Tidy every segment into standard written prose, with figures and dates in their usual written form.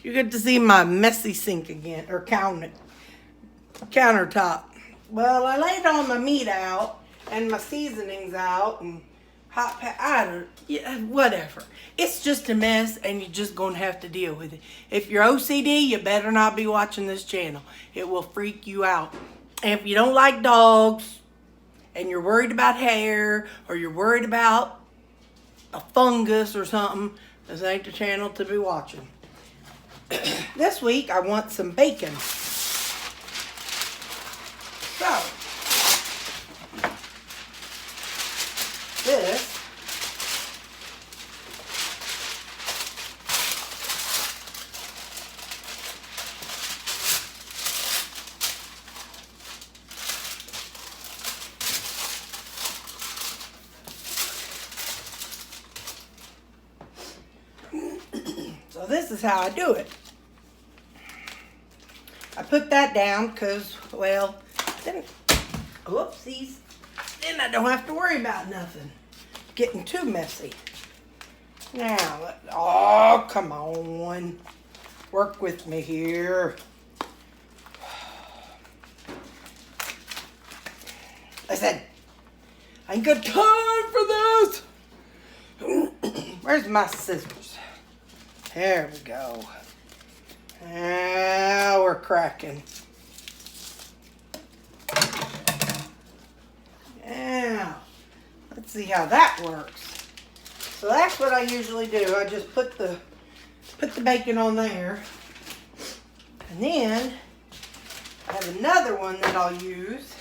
You get to see my messy sink again, or countertop. Well, I laid all my meat out and my seasonings out and whatever. It's just a mess and you're just going to have to deal with it. If you're OCD, you better not be watching this channel. It will freak you out. And if you don't like dogs and you're worried about hair or you're worried about a fungus or something, this ain't the channel to be watching. This week I want some bacon. So, this so this is how I do it. I put that down because, well, then, whoopsies, then I don't have to worry about nothing getting too messy. Now, oh, come on. Work with me here. I said, I ain't got time for this. Where's my scissors? There we go. Now we're cracking. Now, let's see how that works. So that's what I usually do. I just put the bacon on there. And then I have another one that I'll use.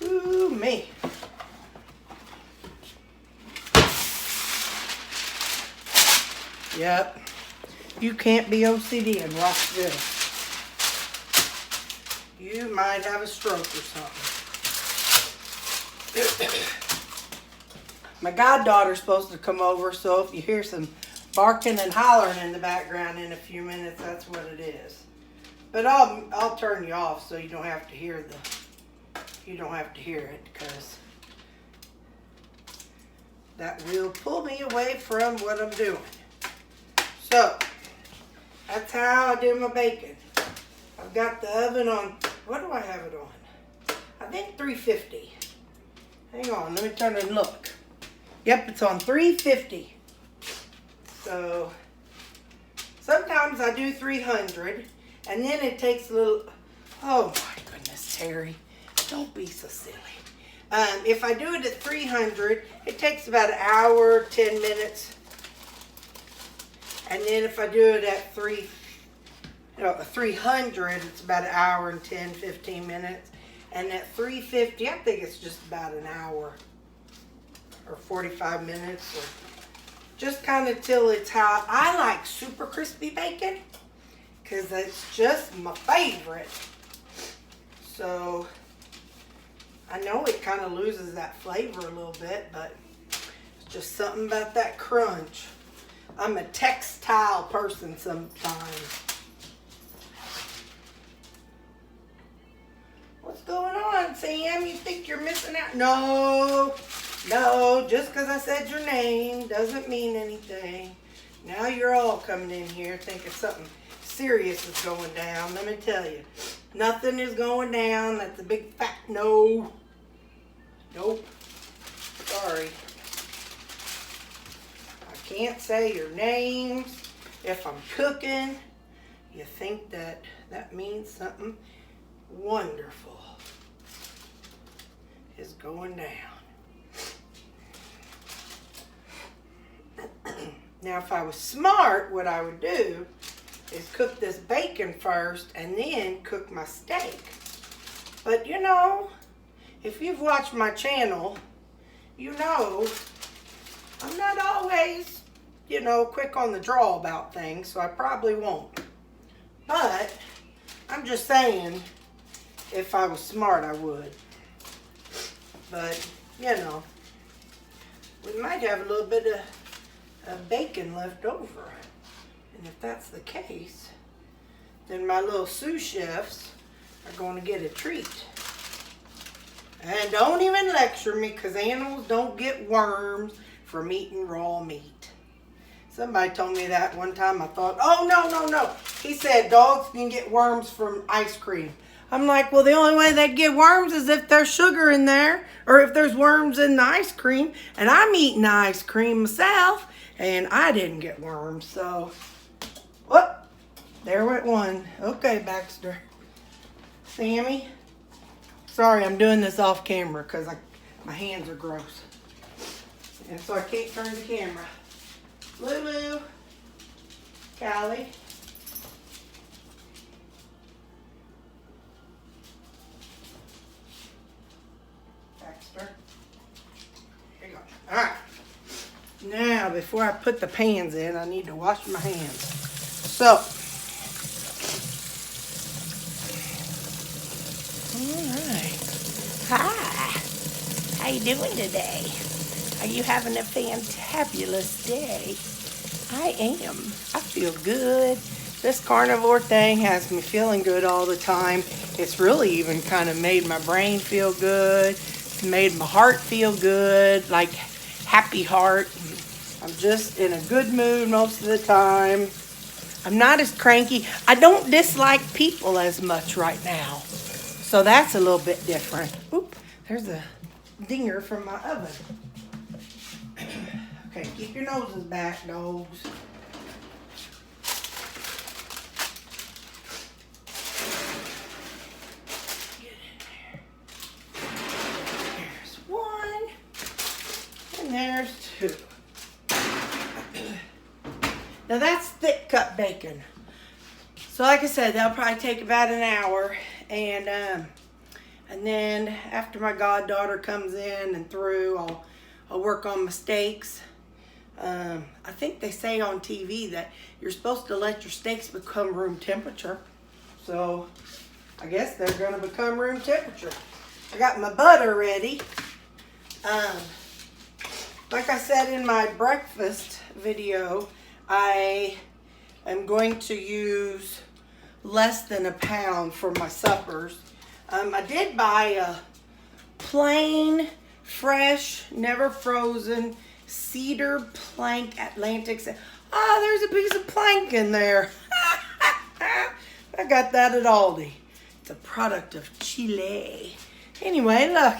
Ooh, me. Yep. You can't be OCD and watch this. You might have a stroke or something. My goddaughter's supposed to come over, so if you hear some barking and hollering in the background in a few minutes, that's what it is. But I'll turn you off so you don't have to hear it, because that will pull me away from what I'm doing. So, that's how I do my bacon. I've got the oven on, what do I have it on? I think 350. Hang on, let me turn and look. Yep, it's on 350. So, sometimes I do 300, and then it takes a little, oh my goodness, Terry, don't be so silly. If I do it at 300, it takes about an hour, 10 minutes. And then if I do it at 300, it's about an hour and 10, 15 minutes. And at 350, I think it's just about an hour or 45 minutes. Or just kind of till it's hot. I like super crispy bacon because it's just my favorite. So I know it kind of loses that flavor a little bit, but it's just something about that crunch. I'm a textile person sometimes. What's going on, Sam? You think you're missing out? No, just because I said your name doesn't mean anything. Now you're all coming in here thinking something serious is going down. Let me tell you, nothing is going down. That's a big fat no. Nope. Sorry. Can't say your names. If I'm cooking, you think that means something wonderful is going down. Now, if I was smart, what I would do is cook this bacon first and then cook my steak. But you know, if you've watched my channel, you know I'm not always, quick on the draw about things, so I probably won't. But I'm just saying, if I was smart, I would. But, we might have a little bit of bacon left over. And if that's the case, then my little sous chefs are going to get a treat. And don't even lecture me, because animals don't get worms from eating raw meat. Somebody told me that one time. I thought, oh, no. He said dogs can get worms from ice cream. I'm like, well, the only way they get worms is if there's sugar in there or if there's worms in the ice cream. And I'm eating the ice cream myself and I didn't get worms. So, whoop, there went one. Okay, Baxter. Sammy. Sorry, I'm doing this off camera because my hands are gross. And so I can't turn the camera. Lulu. Callie. Baxter. Here you go. All right. Now, before I put the pans in, I need to wash my hands. So. All right. Hi. How you doing today? Are you having a fantabulous day? I am. I feel good. This carnivore thing has me feeling good all the time. It's really even kind of made my brain feel good. It's made my heart feel good, like happy heart. I'm just in a good mood most of the time. I'm not as cranky. I don't dislike people as much right now. So that's a little bit different. Oop, there's a dinger from my oven. Okay, keep your noses back, dogs. Get in there. There's one, and there's two. Now that's thick cut bacon. So like I said, that'll probably take about an hour, and then after my goddaughter comes in and through, I'll work on my steaks. I think they say on TV that you're supposed to let your steaks become room temperature. So I guess they're gonna become room temperature. I got my butter ready. Like I said in my breakfast video, I am going to use less than a pound for my suppers. I did buy a plain, fresh, never frozen cedar plank Atlantic. Oh, there's a piece of plank in there. I got that at Aldi. It's a product of Chile. Anyway, look,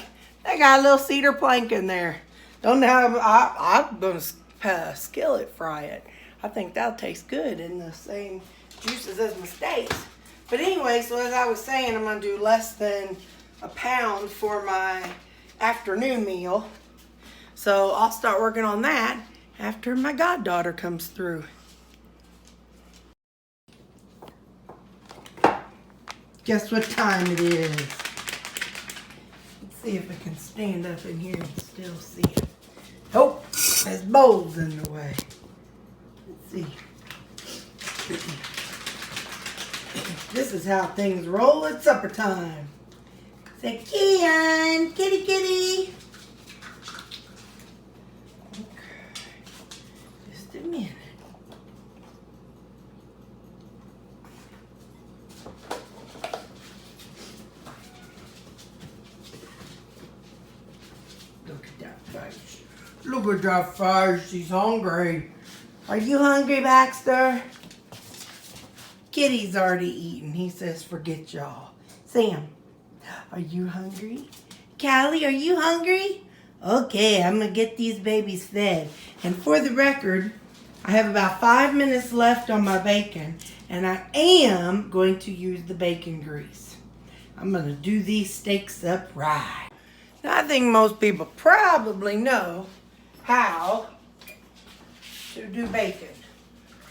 I got a little cedar plank in there. Don't know how I'm gonna skillet fry it. I think that'll taste good in the same juices as my steaks. But anyway, so as I was saying, I'm gonna do less than a pound for my afternoon meal. So I'll start working on that after my goddaughter comes through. Guess what time it is? Let's see if I can stand up in here and still see it. Oh, there's bowls in the way. Let's see. This is how things roll at supper time. Say, Kian, kitty, kitty. Just a minute. Look at that face. Look at that face. She's hungry. Are you hungry, Baxter? Kitty's already eaten. He says, forget y'all. Sam, are you hungry? Callie, are you hungry? Okay, I'm going to get these babies fed. And for the record, I have about 5 minutes left on my bacon, and I am going to use the bacon grease. I'm going to do these steaks up right. Now, I think most people probably know how to do bacon.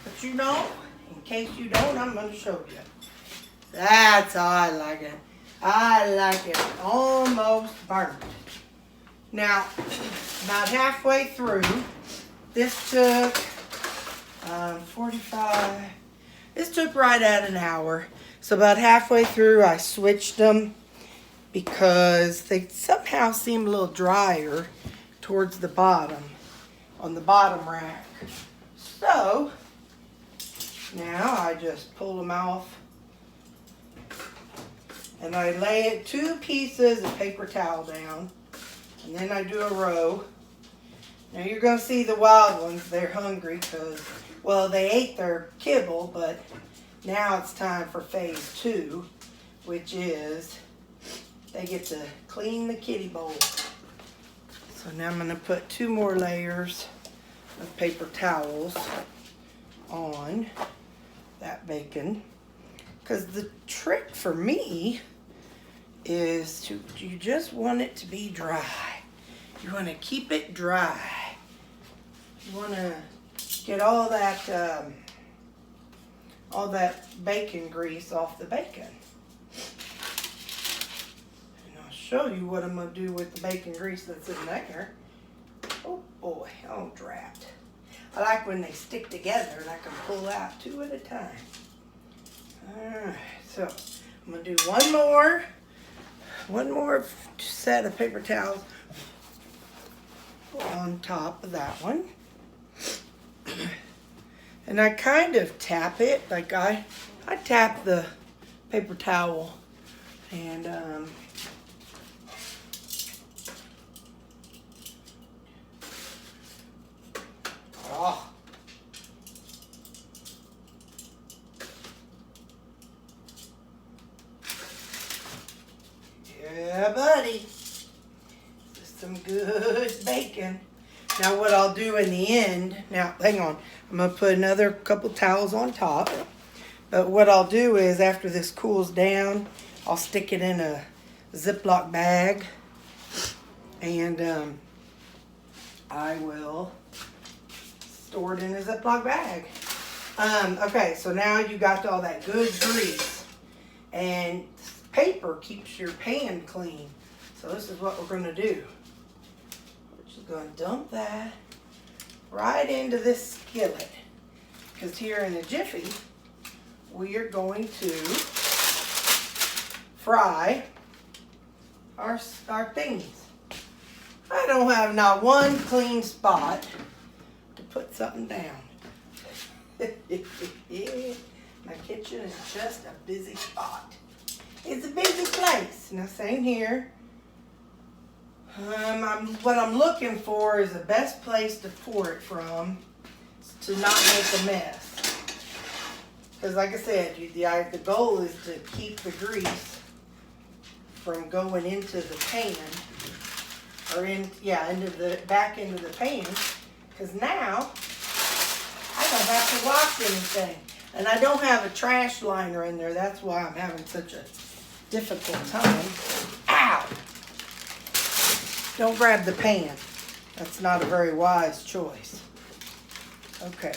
But you know, in case you don't, I'm going to show you. That's how I like it. I like it almost burnt. Now, about halfway through, this took 45. This took right at an hour. So about halfway through, I switched them because they somehow seem a little drier towards the bottom, on the bottom rack. So now I just pull them off and I lay 2 pieces of paper towel down, and then I do a row, Now you're going to see the wild ones, they're hungry because, well, they ate their kibble, but now it's time for phase 2, which is they get to clean the kitty bowl. So now I'm going to put 2 more layers of paper towels on that bacon. Because the trick for me is you just want it to be dry. You want to keep it dry. You want to get all that bacon grease off the bacon. And I'll show you what I'm going to do with the bacon grease that's in there. Oh boy, oh drat. I like when they stick together and I can pull out 2 at a time. Alright, so I'm going to do one more set of paper towels on top of that one. And I kind of tap it, like I tap the paper towel and oh. Yeah, buddy. Just some good bacon. Now what I'll do in the end, now hang on, I'm going to put another couple towels on top. But what I'll do is after this cools down, I'll stick it in a Ziploc bag. And I will store it in a Ziploc bag. Okay, so now you got all that good grease. And paper keeps your pan clean. So this is what we're going to do. We're just going to dump that right into this skillet. Because here in a jiffy, we are going to fry our things. I don't have not one clean spot to put something down. My kitchen is just a busy spot. It's a busy place. Now same here. What I'm looking for is the best place to pour it from to not make a mess. Because like I said, the goal is to keep the grease from going into the pan. Or back into the pan. Because now I don't have to wash anything. And I don't have a trash liner in there. That's why I'm having such a difficult time. Ow! Don't grab the pan. That's not a very wise choice. Okay.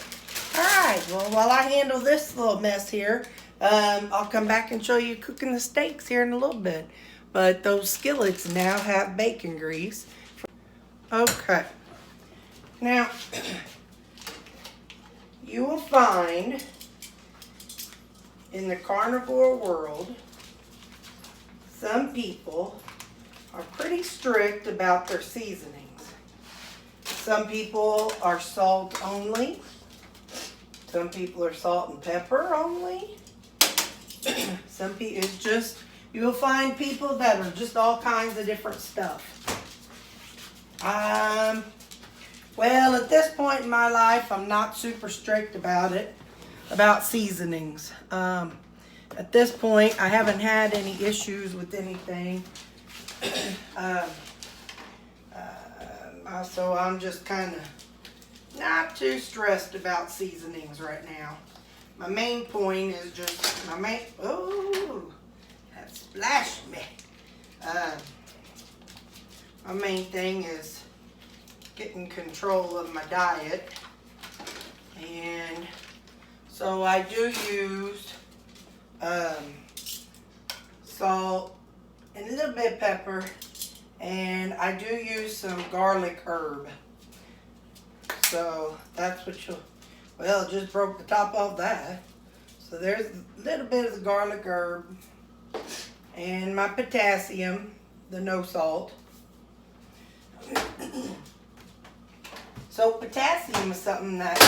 Alright, well while I handle this little mess here, I'll come back and show you cooking the steaks here in a little bit. But those skillets now have bacon grease. Okay. Now, you will find in the carnivore world, some people are pretty strict about their seasonings. Some people are salt only. Some people are salt and pepper only. Some people, it's just, you will find people that are just all kinds of different stuff. Well, at this point in my life, I'm not super strict about it, about seasonings. At this point, I haven't had any issues with anything. So I'm just kind of not too stressed about seasonings right now. My main point is just, oh, that splashed me. My main thing is getting control of my diet. And so I do use salt and a little bit of pepper, and I do use some garlic herb. So that's what well, it just broke the top off that. So there's a little bit of the garlic herb and my potassium, the no salt. So potassium is something that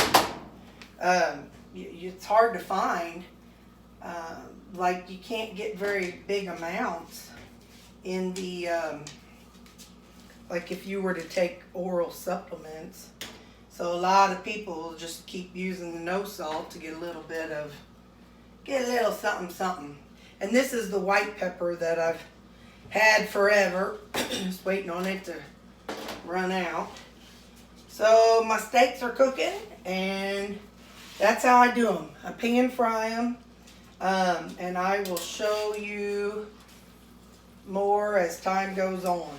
it's hard to find. Like you can't get very big amounts in the like if you were to take oral supplements. So a lot of people just keep using the no salt to get a little something something. And this is the white pepper that I've had forever. Just waiting on it to run out. So my steaks are cooking, and that's how I do them. I pan fry them, and I will show you more as time goes on.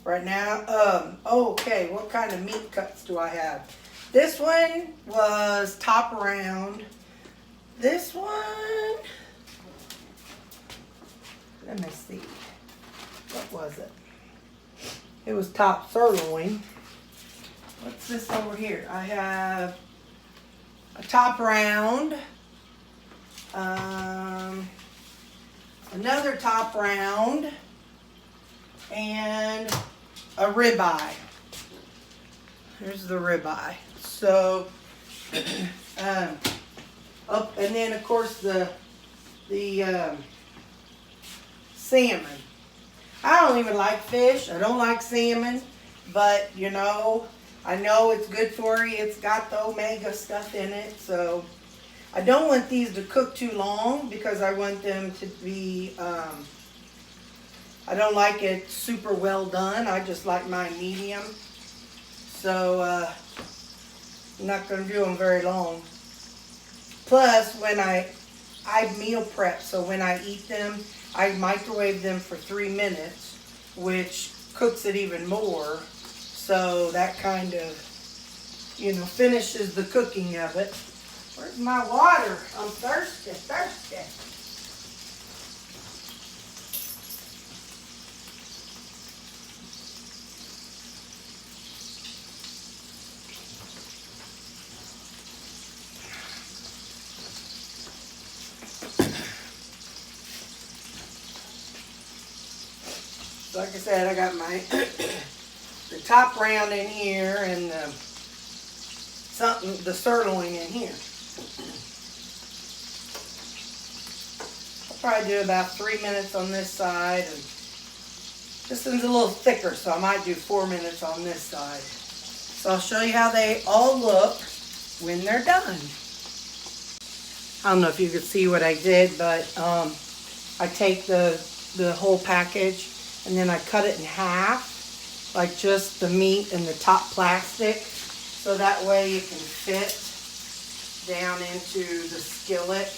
Right now, okay, what kind of meat cuts do I have? This one was top round. This one, let me see, what was it? It was top sirloin. What's this over here? I have a top round, another top round, and a ribeye. Here's the ribeye. So, and then of course the salmon. I don't even like fish. I don't like salmon, but you know, I know it's good for you. It's got the omega stuff in it, so I don't want these to cook too long because I want them to be, I don't like it super well done. I just like mine medium. So I'm not going to do them very long. Plus, when I meal prep, so when I eat them, I microwave them for 3 minutes, which cooks it even more. So that kind of, you know, finishes the cooking of it. Where's my water? I'm thirsty. Like I said, I got my the top round in here and the sirloin in here. I'll probably do about 3 minutes on this side, and this one's a little thicker, so I might do 4 minutes on this side. So I'll show you how they all look when they're done. I don't know if you could see what I did, but I take the whole package and then I cut it in half, like just the meat and the top plastic, so that way it can fit down into the skillet.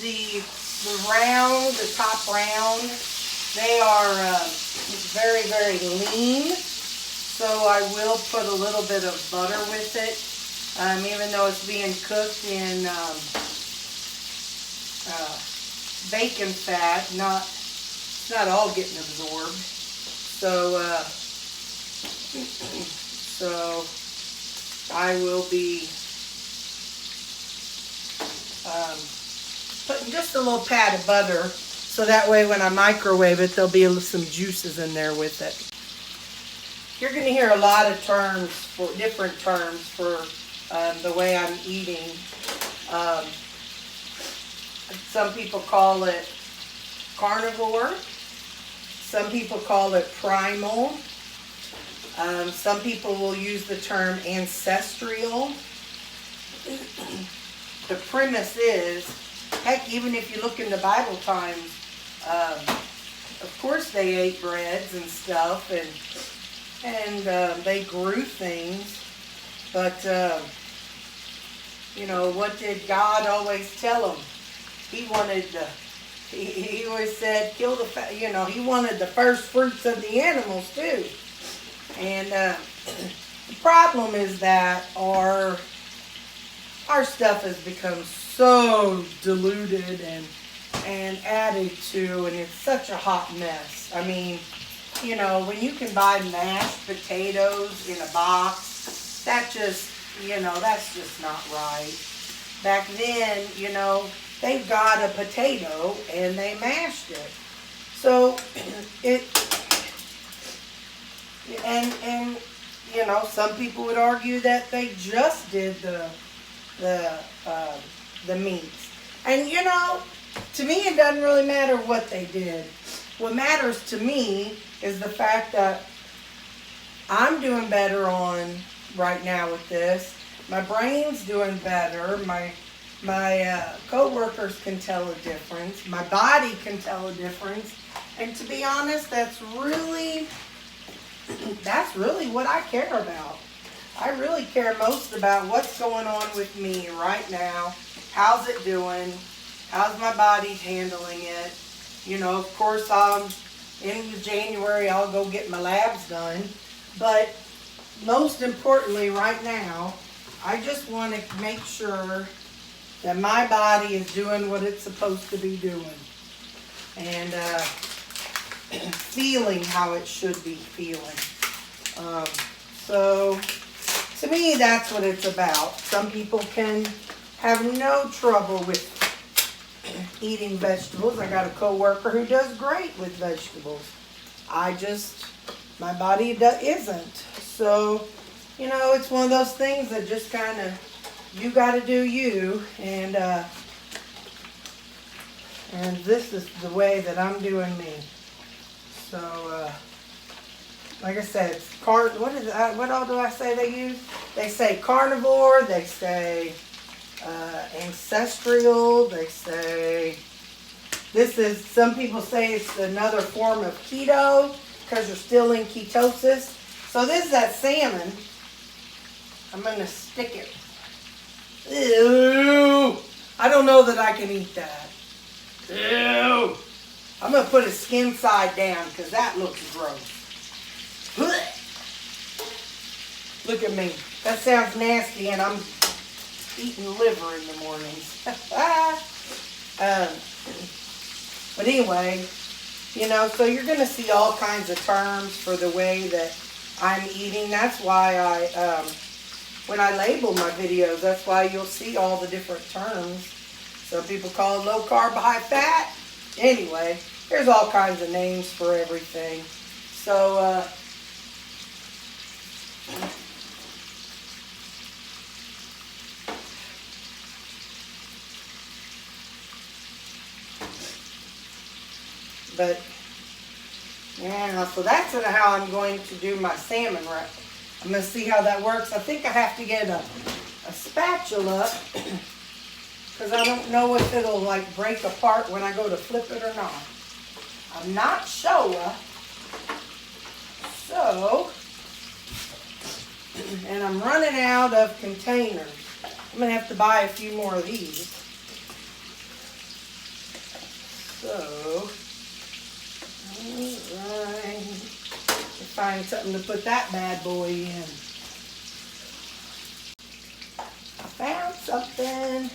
The top round, they are very, very lean, so I will put a little bit of butter with it. Even though it's being cooked in bacon fat, it's not all getting absorbed. So, so I will be putting just a little pat of butter, so that way when I microwave it, there'll be some juices in there with it. You're going to hear a lot of different terms for the way I'm eating. Some people call it carnivore. Some people call it primal. Some people will use the term ancestral. The premise is, heck, even if you look in the Bible times, of course they ate breads and stuff, and they grew things. But, you know, what did God always tell them? He always said, kill the, he wanted the first fruits of the animals too. And the problem is that our stuff has become so diluted and added to, and it's such a hot mess. I mean, when you can buy mashed potatoes in a box, that's just not right. Back then, they've got a potato and they mashed it. So some people would argue that they just did the meats. And you know, to me it doesn't really matter what they did. What matters to me is the fact that I'm doing better on right now with this. My brain's doing better. My co-workers can tell a difference. My body can tell a difference. And to be honest, that's really what I care about. I really care most about what's going on with me right now. How's it doing? How's my body handling it? You know, of course, in January, I'll go get my labs done. But most importantly, right now, I just want to make sure that my body is doing what it's supposed to be doing. And feeling how it should be feeling. So, to me, that's what it's about. Some people can have no trouble with eating vegetables. I got a coworker who does great with vegetables. My body isn't. So, you know, it's one of those things that just kind of, you got to do you. And this is the way that I'm doing me. So, like I said, what all do I say they use? They say carnivore, they say ancestral, they say, some people say it's another form of keto because you're still in ketosis. So this is that salmon. I'm going to stick it. Ew! I don't know that I can eat that. Ew! I'm going to put it skin side down because that looks gross. Look at me. That sounds nasty, and I'm eating liver in the mornings. But anyway, you know, so you're going to see all kinds of terms for the way that I'm eating. That's why when I label my videos, that's why you'll see all the different terms. Some people call it low carb, high fat. Anyway, there's all kinds of names for everything. So, but, yeah, so that's how I'm going to do my salmon wrap. I'm going to see how that works. I think I have to get a spatula because I don't know if it'll like break apart when I go to flip it or not. I'm not sure. So, and I'm running out of containers. I'm going to have to buy a few more of these. So, alright. Find something to put that bad boy in. I found something.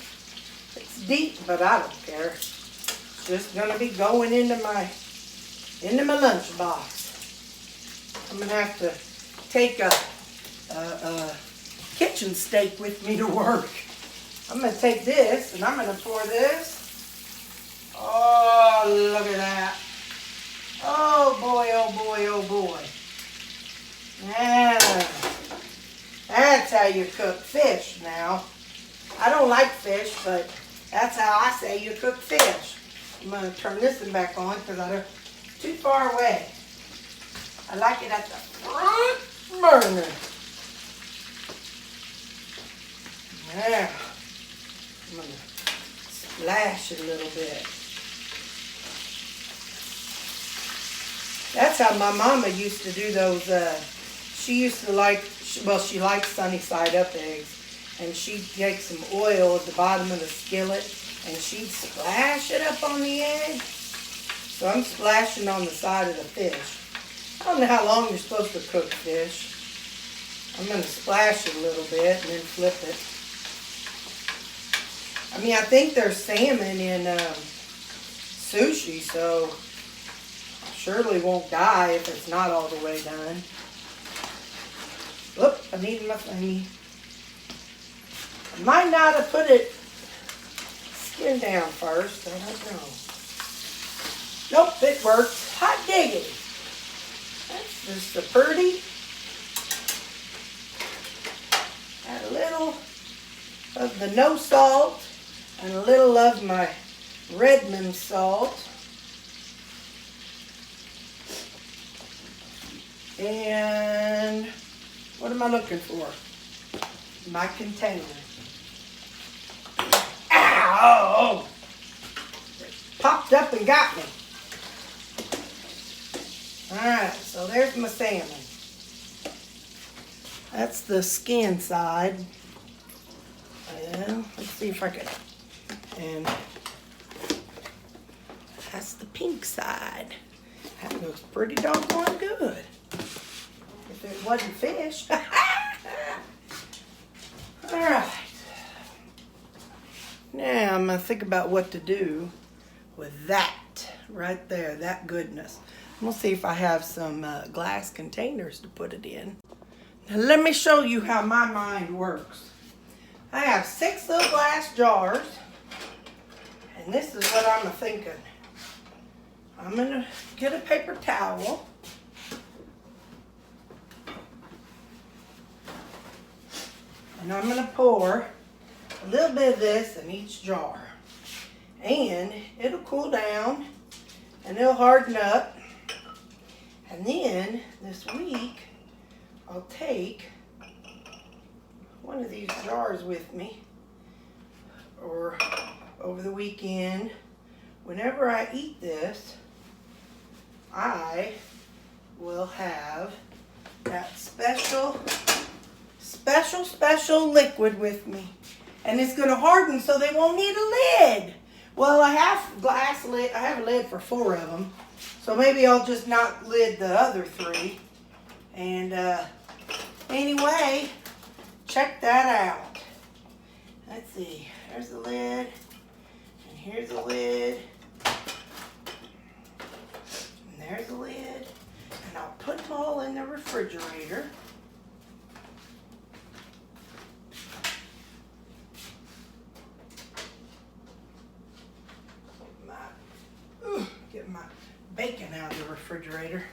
It's deep, but I don't care. It's just gonna be going into my lunch box. I'm gonna have to take a kitchen stake with me to work. I'm gonna take this and I'm gonna pour this. Oh, look at that. Oh boy, oh boy, oh boy. Yeah, that's how you cook fish now. I don't like fish, but that's how I say you cook fish. I'm going to turn this one back on because I'm too far away. I like it at the front burner. Yeah. I'm going to splash it a little bit. That's how my mama used to do those, she used to like, well, she likes sunny side up eggs. And she'd take some oil at the bottom of the skillet and she'd splash it up on the egg. So I'm splashing on the side of the fish. I don't know how long you're supposed to cook fish. I'm going to splash it a little bit and then flip it. I mean, I think there's salmon in sushi, so surely won't die if it's not all the way done. Oop, I need my thingy. I might not have put it skin down first. I don't know. Nope, it works. Hot diggity. That's just a pretty. Add a little of the no salt. and a little of my Redmond salt. And what am I looking for? My container. Ow! It popped up and got me. Alright, so there's my salmon. That's the skin side. Well, let's see if I can. And that's the pink side. That looks pretty doggone good. If it wasn't fish. Alright. Now I'm going to think about what to do with that right there, that goodness. I'm going to see if I have some glass containers to put it in. Now let me show you how my mind works. I have 6 little glass jars, and this is what I'm thinking. I'm going to get a paper towel. And I'm going to pour a little bit of this in each jar. And it'll cool down and it'll harden up. And then this week I'll take one of these jars with me, or over the weekend. Whenever I eat this, I will have that special liquid with me. And it's going to harden so they won't need a lid. Well, I have glass lid. I have a lid for 4 of them. So maybe I'll just not lid the other 3. And anyway, check that out. Let's see. There's the lid. And here's the lid. And there's the lid. And I'll put them all in the refrigerator. Get my bacon out of the refrigerator.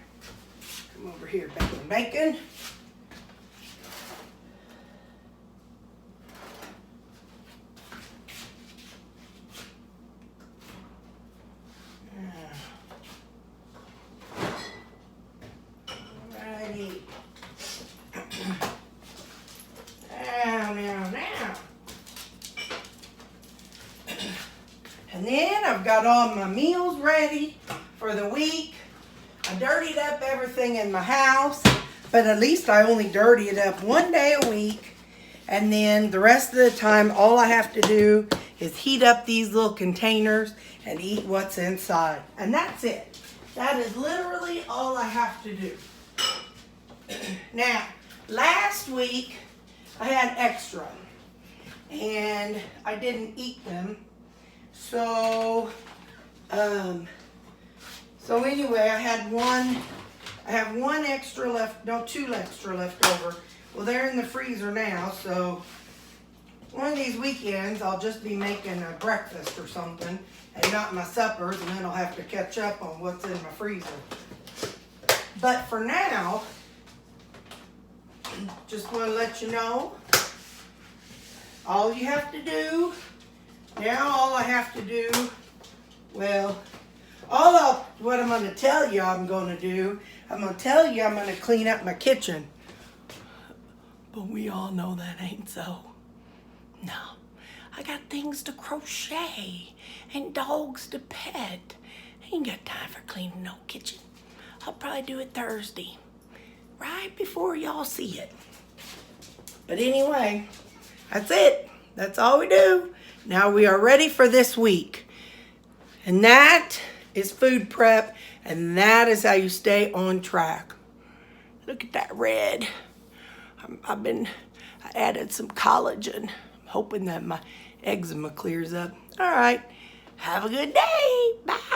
Come over here, bacon. Alrighty. Now. And then I've got all my meals ready for the week. I dirtied up everything in my house, but at least I only dirty it up 1 day a week. And then the rest of the time, all I have to do is heat up these little containers and eat what's inside. And that's it. That is literally all I have to do. Now, last week I had extra and I didn't eat them. So anyway, I have one extra left, no, 2 extra left over. Well, they're in the freezer now, so one of these weekends I'll just be making a breakfast or something and not my suppers, and then I'll have to catch up on what's in my freezer. But for now, just want to let you know, all you have to do, all I have to do, well, what I'm going to tell you I'm going to do, I'm going to tell you I'm going to clean up my kitchen. But we all know that ain't so. No. I got things to crochet and dogs to pet. I ain't got time for cleaning no kitchen. I'll probably do it Thursday, right before y'all see it. But anyway, that's it. That's all we do. Now we are ready for this week. And that is food prep, and that is how you stay on track. Look at that red. I added some collagen. I'm hoping that my eczema clears up. All right. Have a good day. Bye.